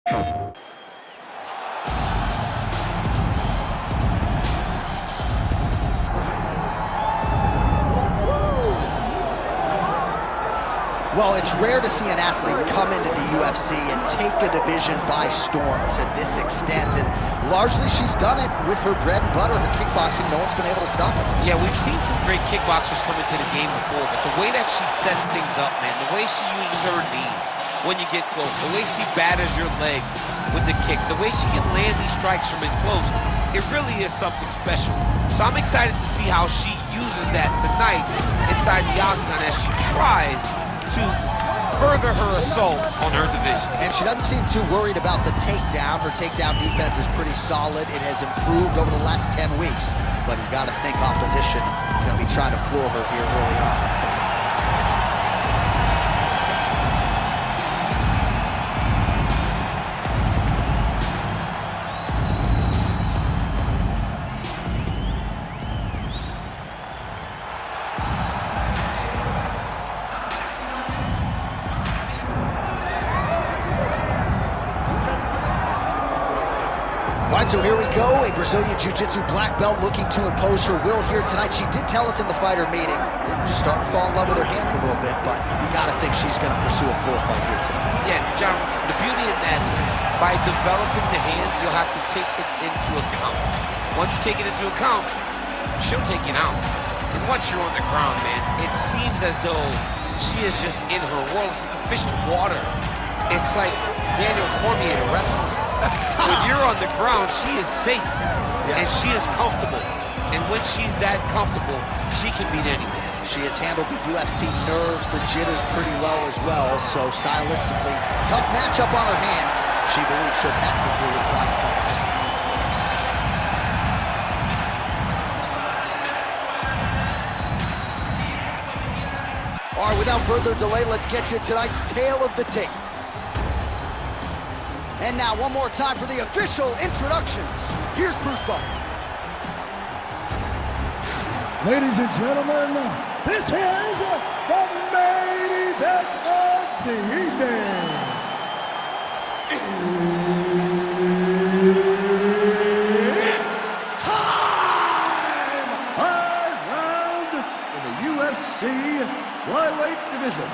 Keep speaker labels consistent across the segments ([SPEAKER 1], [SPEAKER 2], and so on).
[SPEAKER 1] Well, it's rare to see an athlete come into the UFC and take a division by storm to this extent, and largely she's done it with her bread and butter, her kickboxing. No one's been able to stop her.
[SPEAKER 2] Yeah, we've seen some great kickboxers come into the game before, but the way that she sets things up, man, the way she uses her knees when you get close, the way she batters your legs with the kicks, the way she can land these strikes from in close, it really is something special. So I'm excited to see how she uses that tonight inside the octagon as she tries to further her assault on her division.
[SPEAKER 1] And she doesn't seem too worried about the takedown. Her takedown defense is pretty solid. It has improved over the last 10 weeks. But you got to think opposition is going to be trying to floor her here early on tonight. All right, so here we go. A Brazilian Jiu-Jitsu black belt looking to impose her will here tonight. She did tell us in the fighter meeting, she's starting to fall in love with her hands a little bit, but you got to think she's going to pursue a full fight here tonight.
[SPEAKER 2] Yeah, John, the beauty in that is by developing the hands, you'll have to take it into account. Once you take it into account, she'll take it out. And once you're on the ground, man, it seems as though she is just in her world. It's like a fish to water. It's like Daniel Cormier wrestling. When you're on the ground, she is safe, and she is comfortable. And when she's that comfortable, she can beat anyone.
[SPEAKER 1] She has handled the UFC nerves, the jitters pretty well as well. So stylistically, tough matchup on her hands. She believes she'll pass it here with flying colors. All right, without further delay, let's get you tonight's tale of the tape. And now, one more time for the official introductions. Here's Bruce Bout.
[SPEAKER 3] Ladies and gentlemen, this is the main event of the evening. It's time! 5 rounds in the UFC Flyweight division.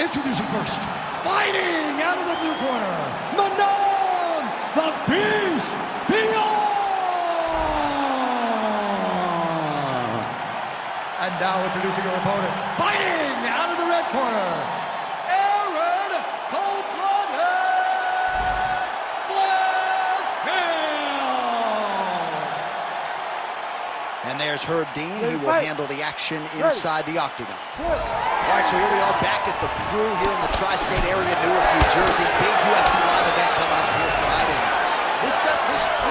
[SPEAKER 3] Introducing first, fighting out of the blue corner, Manon, the Beast, Fiorot! And now introducing her opponent, fighting out of the red corner, ERIN BLANCHFIELD!
[SPEAKER 1] And there's Herb Dean. He will handle the action inside the octagon. All right, so here we are back at the Brew here in the tri-state area, Newark, New Jersey. Big UFC live event coming up here tonight. And this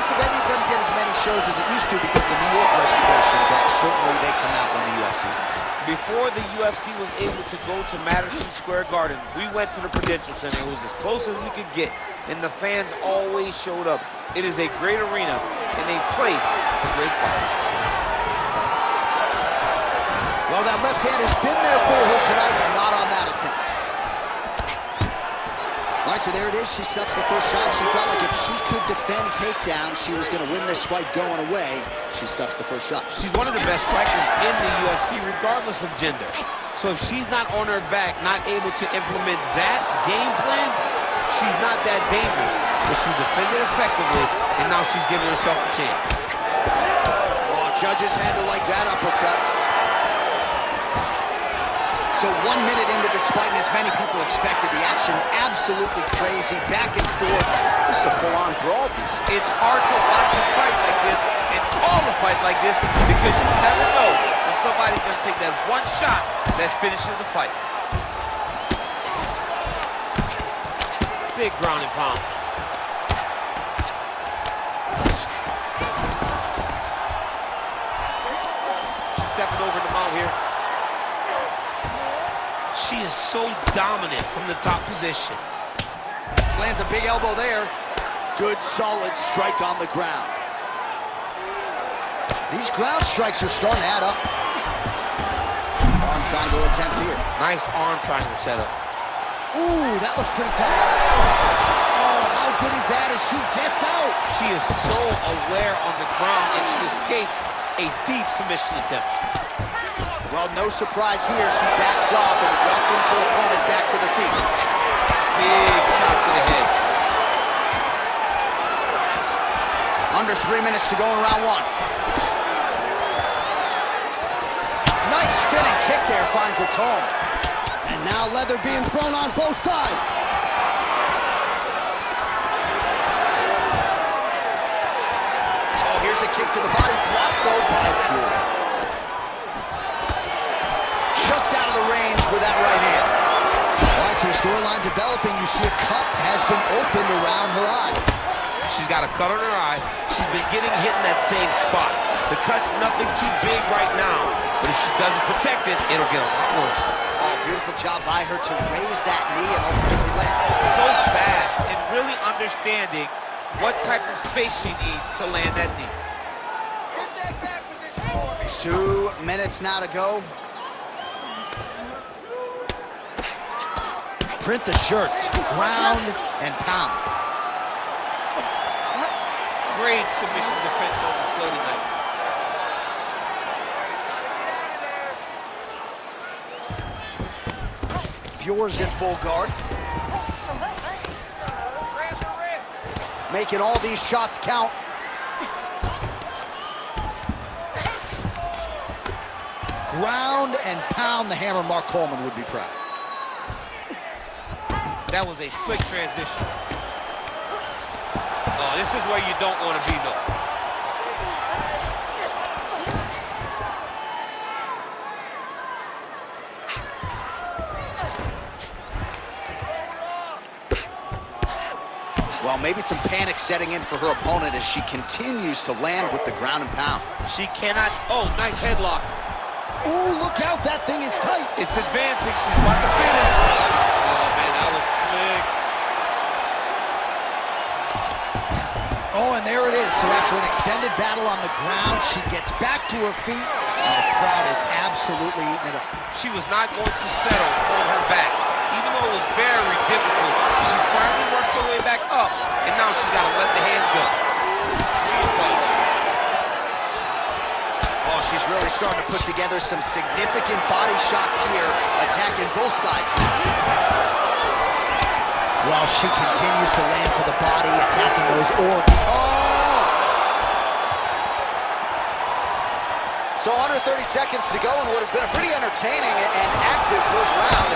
[SPEAKER 1] event doesn't get as many shows as it used to because of the New York legislation, but certainly they come out when the UFC's in town.
[SPEAKER 2] Before the UFC was able to go to Madison Square Garden, we went to the Prudential Center. It was as close as we could get, and the fans always showed up. It is a great arena and a place for great fights.
[SPEAKER 1] Well, that left hand has been there for her tonight, not on that attempt. All right, so there it is. She stuffs the first shot. She felt like if she could defend takedown, she was going to win this fight going away. She stuffs the first shot.
[SPEAKER 2] She's one of the best strikers in the UFC, regardless of gender. So if she's not on her back, not able to implement that game plan, she's not that dangerous. But she defended effectively, and now she's giving herself a chance.
[SPEAKER 1] Oh, judges had to like that uppercut. So 1 minute into this fight, and as many people expected, the action absolutely crazy, back and forth. This is a full-on brawl piece.
[SPEAKER 2] It's hard to watch a fight like this and call a fight like this because you never know when somebody's going to take that one shot that finishes the fight. Big ground and pound. She's stepping over the mount here. She is so dominant from the top position.
[SPEAKER 1] Lands a big elbow there. Good, solid strike on the ground. These ground strikes are starting to add up. Arm triangle attempt here.
[SPEAKER 2] Nice arm triangle setup.
[SPEAKER 1] Ooh, that looks pretty tough. Oh, as she gets out.
[SPEAKER 2] She is so aware on the ground, and she escapes a deep submission attempt.
[SPEAKER 1] Well, no surprise here. She backs off and welcomes her opponent back to the feet.
[SPEAKER 2] Big shot to the head.
[SPEAKER 1] Under 3 minutes to go in round one. Nice spinning kick there finds its home. And now leather being thrown on both sides. Oh, here's a kick to the body, blocked though by Fiorot. Just out of the range with that right hand. All right, so a storyline developing. You see a cut has been opened around her eye.
[SPEAKER 2] She's got a cut on her eye. She's been getting hit in that same spot. The cut's nothing too big right now, but if she doesn't protect it, it'll get a lot worse.
[SPEAKER 1] Oh, beautiful job by her to raise that knee and ultimately land.
[SPEAKER 2] So fast and really understanding what type of space she needs to land that knee.
[SPEAKER 1] Get that back position for me. 2 minutes now to go. Print the shirts, ground and pound.
[SPEAKER 2] Great submission defense on display tonight.
[SPEAKER 1] Fiorot's in full guard. Making all these shots count. Ground and pound the hammer. Mark Coleman would be proud.
[SPEAKER 2] That was a slick transition. Oh, this is where you don't want to be, though.
[SPEAKER 1] Well, maybe some panic setting in for her opponent as she continues to land with the ground and pound.
[SPEAKER 2] She cannot... Oh, nice headlock.
[SPEAKER 1] Oh, look out. That thing is tight.
[SPEAKER 2] It's advancing. She's about to finish. Oh, man, that was slick.
[SPEAKER 1] Oh, and there it is. So after an extended battle on the ground, she gets back to her feet, and the crowd is absolutely eating it up.
[SPEAKER 2] She was not going to settle on her back, even though it was very difficult. She finally works her way back up, and now she's got to let the hands go.
[SPEAKER 1] Oh, she's really starting to put together some significant body shots here, attacking both sides now. While she continues to land to the body, attacking those organs. Oh! So under 30 seconds to go in what has been a pretty entertaining and active first round.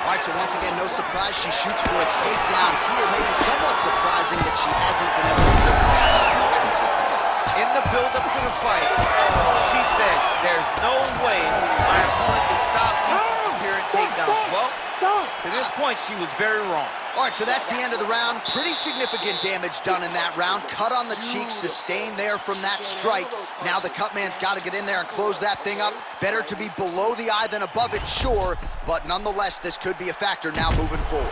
[SPEAKER 1] All right, so once again, no surprise, she shoots for a takedown here. Maybe somewhat surprising that she hasn't been able to take her down with much consistency.
[SPEAKER 2] In the build-up to the fight, she said, there's no way my opponent can stop me from securing takedowns. Well, to this point, she was very wrong.
[SPEAKER 1] All right, so that's the end of the round. Pretty significant damage done in that round. Cut on the cheek, sustained there from that strike. Now the cut man's got to get in there and close that thing up. Better to be below the eye than above it, sure. But nonetheless, this could be a factor now moving forward.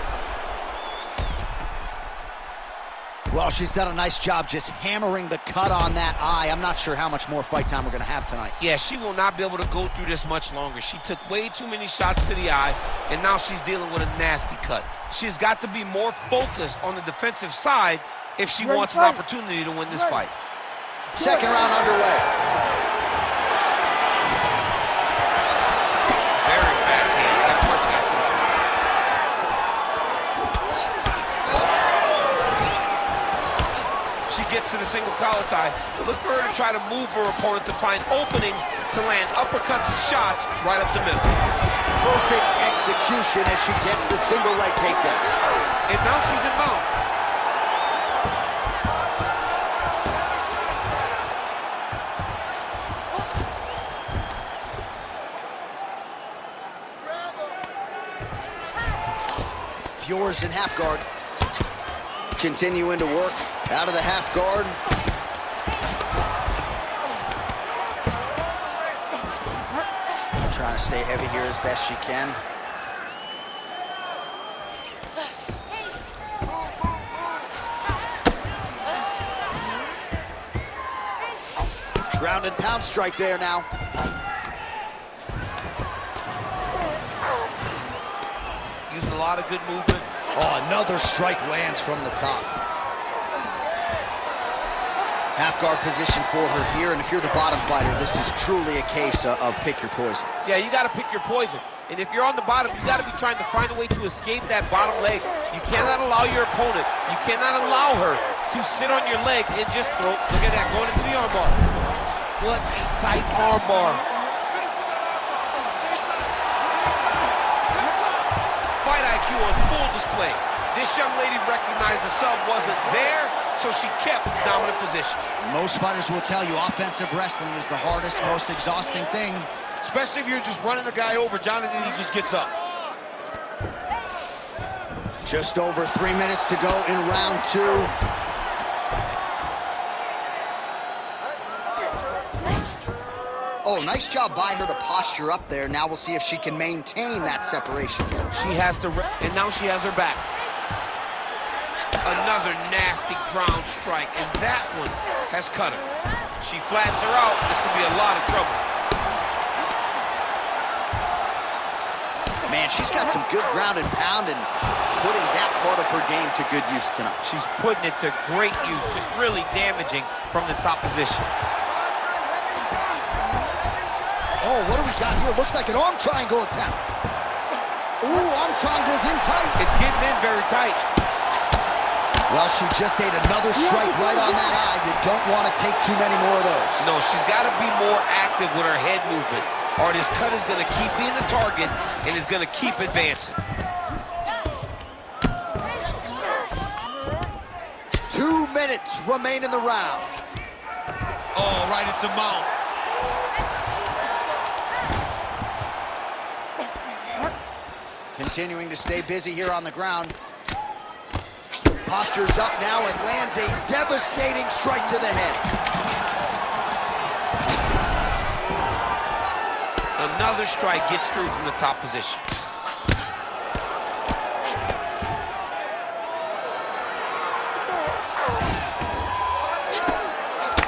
[SPEAKER 1] Well, she's done a nice job just hammering the cut on that eye. I'm not sure how much more fight time we're going to have tonight.
[SPEAKER 2] Yeah, she will not be able to go through this much longer. She took way too many shots to the eye, and now she's dealing with a nasty cut. She's got to be more focused on the defensive side if she wants an opportunity to win this fight.
[SPEAKER 1] Second round underway.
[SPEAKER 2] Very fast hand. That punch got to the front. She gets to the single collar tie. Look for her to try to move her opponent to find openings to land uppercuts and shots right up the middle.
[SPEAKER 1] Perfect execution as she gets the single leg takedown.
[SPEAKER 2] And now she's in mount.
[SPEAKER 1] Fiorot's in half guard. Continuing to work out of the half guard. Trying to stay heavy here as best she can. Ground and pound strike there now.
[SPEAKER 2] Using a lot of good movement.
[SPEAKER 1] Oh, another strike lands from the top. Half guard position for her here, and if you're the bottom fighter, this is truly a case of pick your poison.
[SPEAKER 2] Yeah, you got to pick your poison. And if you're on the bottom, you got to be trying to find a way to escape that bottom leg. You cannot allow your opponent, you cannot allow her to sit on your leg and just throw. Look at that, going into the armbar. What a tight armbar. Fight IQ on full display. This young lady recognized the sub wasn't there, so she kept the dominant position.
[SPEAKER 1] Most fighters will tell you offensive wrestling is the hardest, most exhausting thing.
[SPEAKER 2] Especially if you're just running the guy over, Jonathan, he just gets up.
[SPEAKER 1] Just over 3 minutes to go in round 2. Oh, nice job by her to posture up there. Now we'll see if she can maintain that separation.
[SPEAKER 2] She has to, and now she has her back. Another nasty ground strike, and that one has cut her. She flattens her out. This could be a lot of trouble.
[SPEAKER 1] Man, she's got some good ground and pound and putting that part of her game to good use tonight.
[SPEAKER 2] She's putting it to great use, just really damaging from the top position.
[SPEAKER 1] Oh, what do we got here? Looks like an arm triangle attempt. Ooh, arm triangle's in tight.
[SPEAKER 2] It's getting in very tight.
[SPEAKER 1] Well, she just ate another strike right on that eye. You don't want to take too many more of those.
[SPEAKER 2] No, she's got to be more active with her head movement, or this cut is going to keep being the target and is going to keep advancing.
[SPEAKER 1] 2 minutes remain in the round.
[SPEAKER 2] Oh, right into mount.
[SPEAKER 1] Continuing to stay busy here on the ground. Postures up now and lands a devastating strike to the head.
[SPEAKER 2] Another strike gets through from the top position.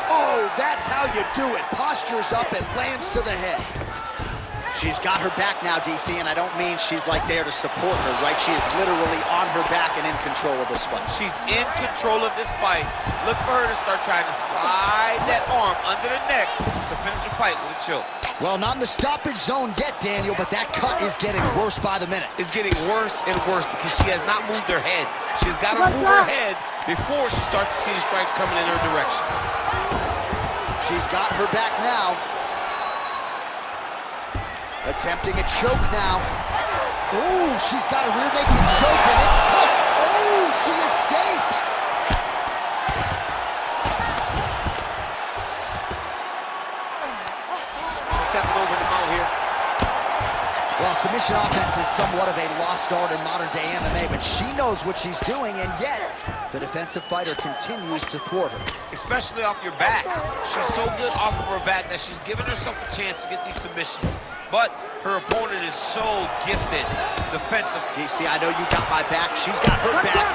[SPEAKER 1] Oh, that's how you do it. Postures up and lands to the head. She's got her back now, DC, and I don't mean she's like there to support her, right? She is literally on her back and in control of this fight.
[SPEAKER 2] She's in control of this fight. Look for her to start trying to slide that arm under the neck to finish the fight with a choke.
[SPEAKER 1] Well, not in the stoppage zone yet, Daniel, but that cut is getting worse by the minute.
[SPEAKER 2] It's getting worse and worse because she has not moved her head. She's got to move her head before she starts to see the strikes coming in her direction.
[SPEAKER 1] She's got her back now. Attempting a choke now. Oh, she's got a rear naked choke, and it's tough. Oh, she escapes.
[SPEAKER 2] She's stepping over the mount here.
[SPEAKER 1] Well, submission offense is somewhat of a lost art in modern-day MMA, but she knows what she's doing, and yet the defensive fighter continues to thwart her.
[SPEAKER 2] Especially off your back. She's so good off of her back that she's giving herself a chance to get these submissions. But her opponent is so gifted defensively.
[SPEAKER 1] DC, I know you got my back. She's got her back,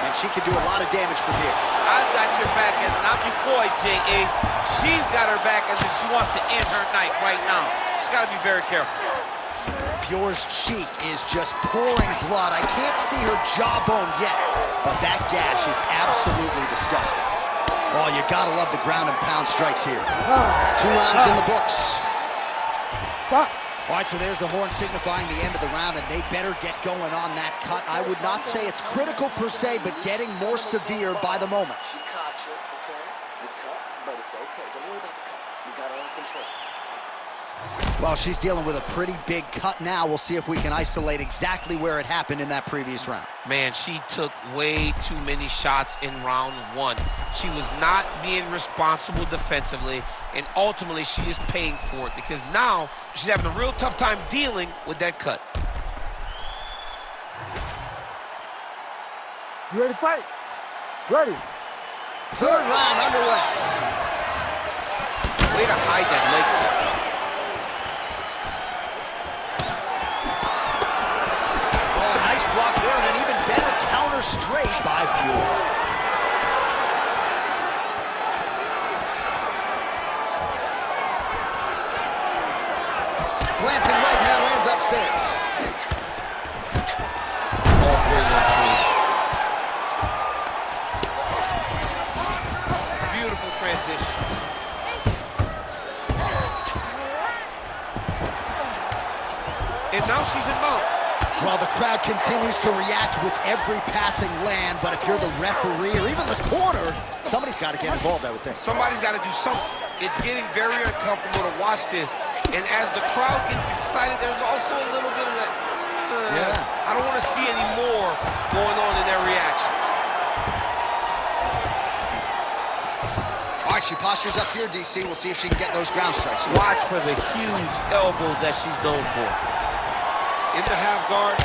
[SPEAKER 1] and she can do a lot of damage from here.
[SPEAKER 2] I've got your back, and I'm your boy, J.A. She's got her back as if she wants to end her night right now. She's got to be very careful.
[SPEAKER 1] Fiorot's cheek is just pouring blood. I can't see her jawbone yet, but that gash is absolutely disgusting. Oh, you gotta love the ground and pound strikes here. 2 rounds in the books.
[SPEAKER 3] Stop.
[SPEAKER 1] All right, so there's the horn signifying the end of the round, and they better get going on that cut. I would not say it's critical per se, but getting more severe by the moment.
[SPEAKER 4] She caught you, okay? You cut, but it's okay. Don't worry about the cut. We got it under control.
[SPEAKER 1] Well, she's dealing with a pretty big cut now. We'll see if we can isolate exactly where it happened in that previous round.
[SPEAKER 2] Man, she took way too many shots in round 1. She was not being responsible defensively, and ultimately she is paying for it because now she's having a real tough time dealing with that cut.
[SPEAKER 3] You ready to fight? Ready.
[SPEAKER 1] 3rd round underway.
[SPEAKER 2] Way to hide that leg kick.
[SPEAKER 1] Block there, and an even better counter straight by Fiorot. Glancing right hand lands upstairs.
[SPEAKER 2] Oh, great entry. transition. And now she's in mount.
[SPEAKER 1] Well, the crowd continues to react with every passing land, but if you're the referee or even the corner, somebody's got to get involved, I would think.
[SPEAKER 2] Somebody's got to do something. It's getting very uncomfortable to watch this. And as the crowd gets excited, there's also a little bit of that, I don't want to see any more going on in their reactions.
[SPEAKER 1] All right, she postures up here, DC. We'll see if she can get those ground strikes.
[SPEAKER 2] Watch for the huge elbows that she's known for. In the half guard.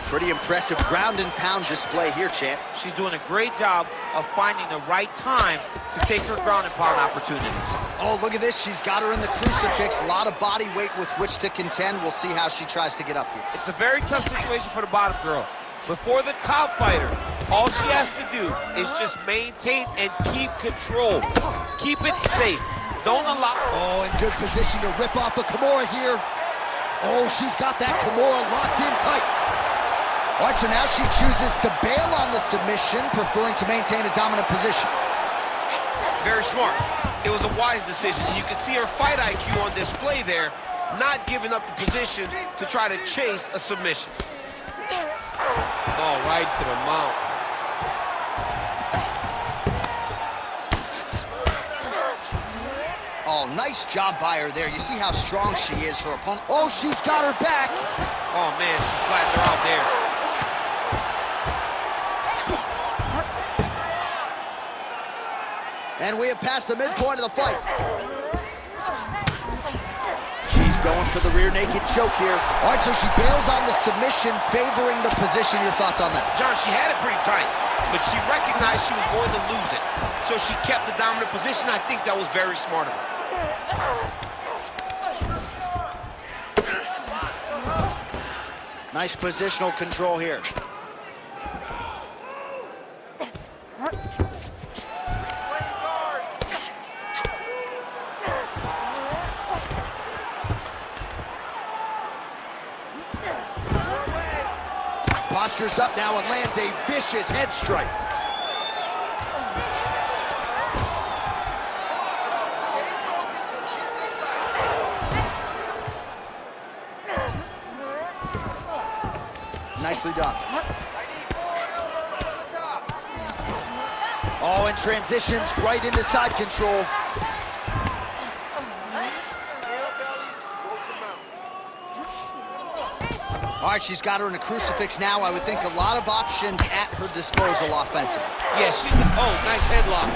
[SPEAKER 1] Pretty impressive ground and pound display here, champ.
[SPEAKER 2] She's doing a great job of finding the right time to take her ground and pound opportunities.
[SPEAKER 1] Oh, look at this. She's got her in the crucifix. A lot of body weight with which to contend. We'll see how she tries to get up here.
[SPEAKER 2] It's a very tough situation for the bottom girl. But for the top fighter, all she has to do is just maintain and keep control. Keep it safe. Don't allow...
[SPEAKER 1] Oh, in good position to rip off a Kimura here. Oh, she's got that Kimura locked in tight. All right, so now she chooses to bail on the submission, preferring to maintain a dominant position.
[SPEAKER 2] Very smart. It was a wise decision. You can see her fight IQ on display there, not giving up the position to try to chase a submission. Oh, right to the mount.
[SPEAKER 1] Oh, nice job by her there. You see how strong she is, her opponent. Oh, she's got her back.
[SPEAKER 2] Oh, man, she flattened her out there.
[SPEAKER 1] And we have passed the midpoint of the fight. She's going for the rear naked choke here. All right, so she bails on the submission, favoring the position. Your thoughts on that?
[SPEAKER 2] John, she had it pretty tight, but she recognized she was going to lose it. So she kept the dominant position. I think that was very smart of her.
[SPEAKER 1] Nice positional control here. Postures up now and lands a vicious head strike. Nicely done. Oh, and transitions right into side control. All right, she's got her in a crucifix now. I would think a lot of options at her disposal offensively.
[SPEAKER 2] Yeah, she's... Oh, nice headlock.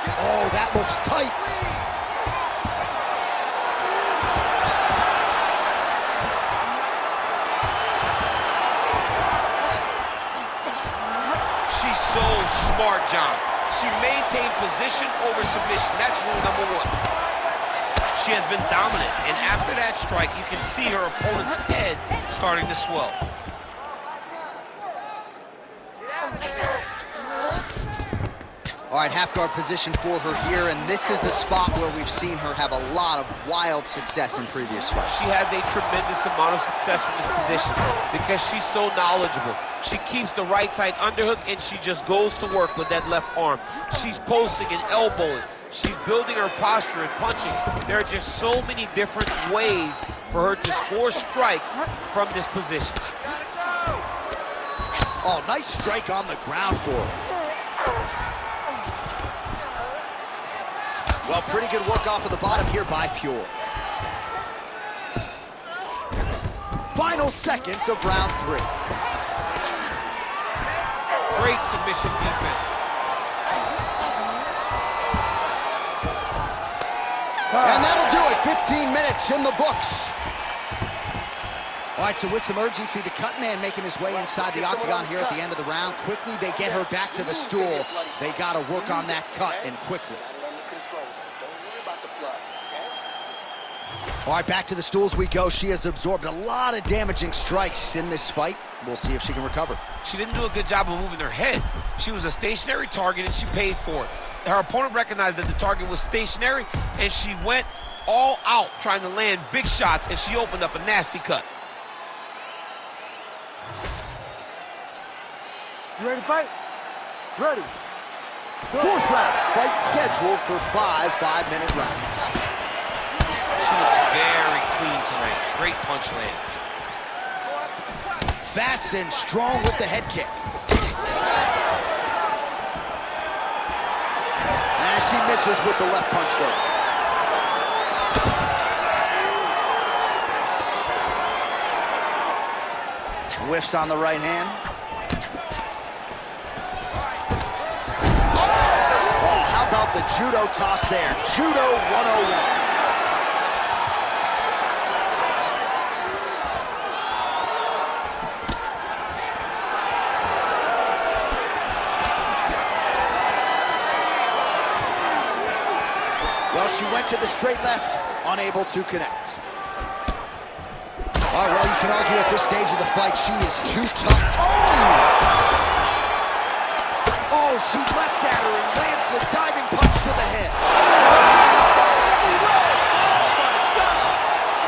[SPEAKER 1] Oh, that looks tight.
[SPEAKER 2] She's so smart, John. She maintained position over submission. That's rule number one. She has been dominant, and after that strike, you can see her opponent's head starting to swell.
[SPEAKER 1] All right, half guard position for her here, and this is a spot where we've seen her have a lot of wild success in previous fights.
[SPEAKER 2] She has a tremendous amount of success in this position because she's so knowledgeable. She keeps the right side underhook, and she just goes to work with that left arm. She's posting and elbowing. She's building her posture and punching. There are just so many different ways for her to score strikes from this position.
[SPEAKER 1] Oh, nice strike on the ground for her. Well, pretty good work off of the bottom here by Fiorot. Final seconds of round 3.
[SPEAKER 2] Great submission defense.
[SPEAKER 1] And that'll do it. 15 minutes in the books. All right, so with some urgency, the cut man making his way inside the octagon here at the end of the round. Quickly, they get her back to the stool. They got to work on that cut, and quickly. All right, back to the stools we go. She has absorbed a lot of damaging strikes in this fight. We'll see if she can recover.
[SPEAKER 2] She didn't do a good job of moving her head. She was a stationary target, and she paid for it. Her opponent recognized that the target was stationary, and she went all out trying to land big shots, and she opened up a nasty cut.
[SPEAKER 5] You ready to fight? Ready.
[SPEAKER 1] Fourth round, fight scheduled for 5 5-minute rounds.
[SPEAKER 2] She looks very clean tonight. Great punch lands.
[SPEAKER 1] Fast and strong with the head kick. As she misses with the left punch there. Whiffs on the right hand. Oh, how about the judo toss there? Judo 101. Well, she went to the straight left, unable to connect. All right, well, you can argue at this stage of the fight, she is too tough. Oh, she leapt at her and lands the diving punch to the head.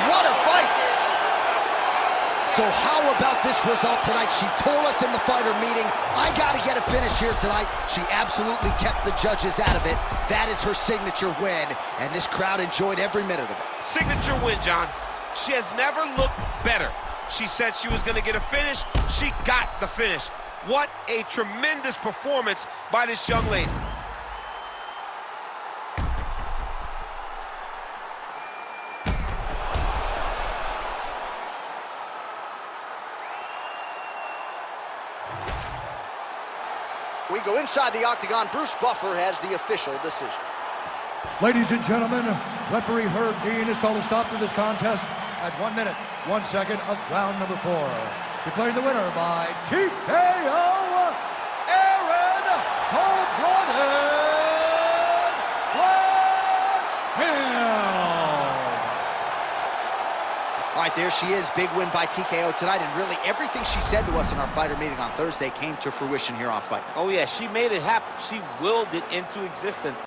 [SPEAKER 1] What a fight! So how about this result tonight? She told us in the fighter meeting, I got to get a finish here tonight. She absolutely kept the judges out of it. That is her signature win, and this crowd enjoyed every minute of it.
[SPEAKER 2] Signature win, John. She has never looked better. She said she was going to get a finish. She got the finish. What a tremendous performance by this young lady.
[SPEAKER 1] We go inside the octagon. Bruce Buffer has the official decision.
[SPEAKER 3] Ladies and gentlemen, referee Herb Dean has called a stop to this contest at 1 minute, 1 second of round number 4. Declaring the winner by TKO, ERIN Blanchfield.
[SPEAKER 1] All right, there she is. Big win by TKO tonight, and really everything she said to us in our fighter meeting on Thursday came to fruition here on Fight Night.
[SPEAKER 2] Oh, yeah, she made it happen. She willed it into existence.